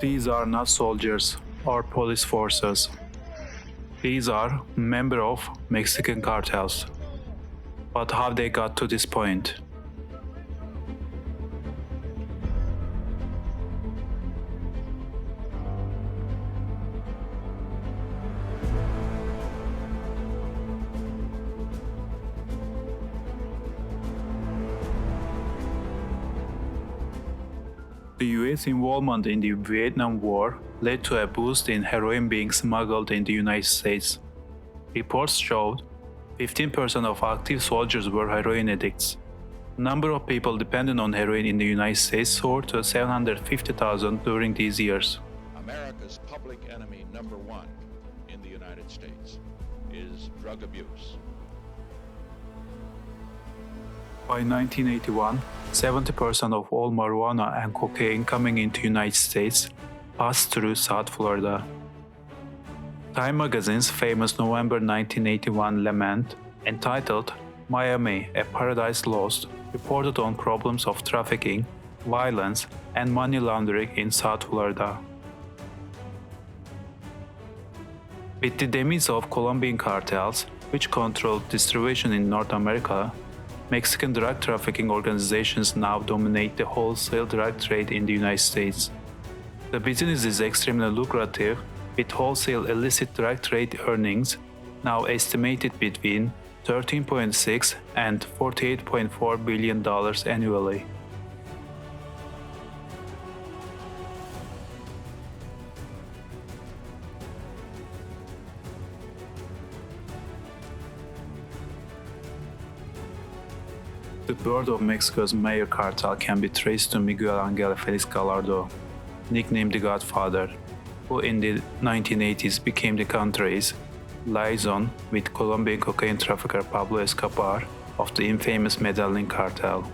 These are not soldiers or police forces. These are members of Mexican cartels. But how they got to this point? The US involvement in the Vietnam War led to a boost in heroin being smuggled in the United States. Reports showed 15% of active soldiers were heroin addicts. The number of people dependent on heroin in the United States soared to 750,000 during these years. America's public enemy number one in the United States is drug abuse. By 1981, 70% of all marijuana and cocaine coming into the United States passed through South Florida. Time magazine's famous November 1981 lament, entitled Miami, a Paradise Lost, reported on problems of trafficking, violence, and money laundering in South Florida. With the demise of Colombian cartels, which controlled distribution in North America, Mexican drug trafficking organizations now dominate the wholesale drug trade in the United States. The business is extremely lucrative, with wholesale illicit drug trade earnings now estimated between $13.6 and $48.4 billion annually. The birth of Mexico's major cartel can be traced to Miguel Angel Felix Gallardo, nicknamed the Godfather, who in the 1980s became the country's liaison with Colombian cocaine trafficker Pablo Escobar of the infamous Medellin cartel.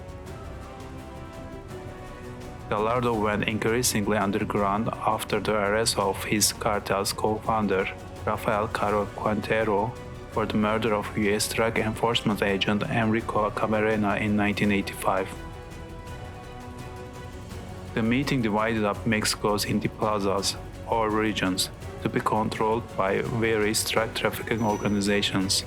Gallardo went increasingly underground after the arrest of his cartel's co-founder, Rafael Caro Quintero, for the murder of U.S. Drug Enforcement agent Enrico Camarena in 1985. The meeting divided up Mexico's into plazas, or regions, to be controlled by various drug trafficking organizations.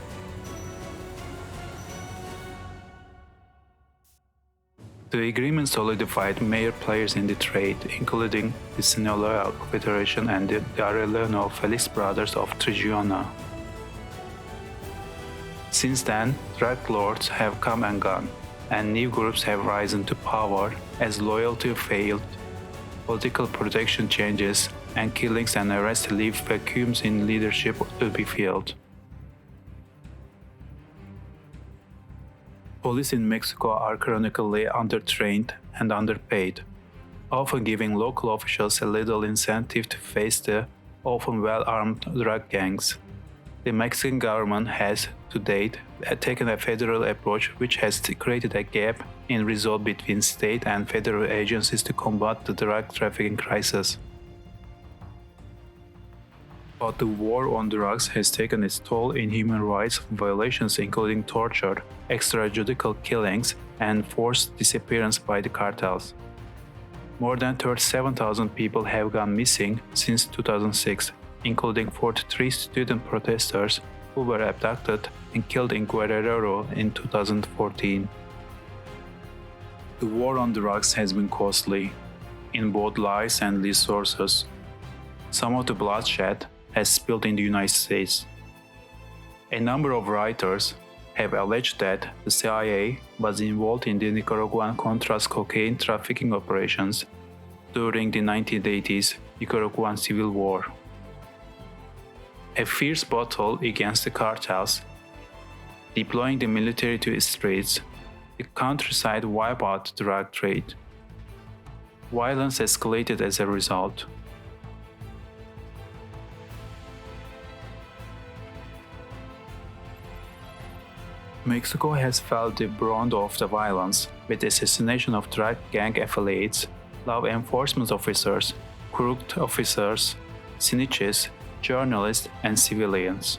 The agreement solidified major players in the trade, including the Sinaloa Confederation and the Arellano Felix brothers of Trujillo. Since then, drug lords have come and gone, and new groups have risen to power as loyalty failed, political protection changes, and killings and arrests leave vacuums in leadership to be filled. Police in Mexico are chronically undertrained and underpaid, often giving local officials a little incentive to face the often well-armed drug gangs. The Mexican government has, to date, taken a federal approach which has created a gap in resolve between state and federal agencies to combat the drug trafficking crisis. But the war on drugs has taken its toll in human rights violations, including torture, extrajudicial killings, and forced disappearance by the cartels. More than 37,000 people have gone missing since 2006, including 43 student protesters who were abducted and killed in Guerrero in 2014. The war on drugs has been costly, in both lives and resources. Some of the bloodshed has spilled in the United States. A number of writers have alleged that the CIA was involved in the Nicaraguan Contras cocaine trafficking operations during the 1980s Nicaraguan Civil War. A fierce battle against the cartels, deploying the military to its streets, the countryside wiped out the drug trade. Violence escalated as a result. Mexico has felt the brunt of the violence, with the assassination of drug gang affiliates, law enforcement officers, crooked officers, snitches, journalists, and civilians.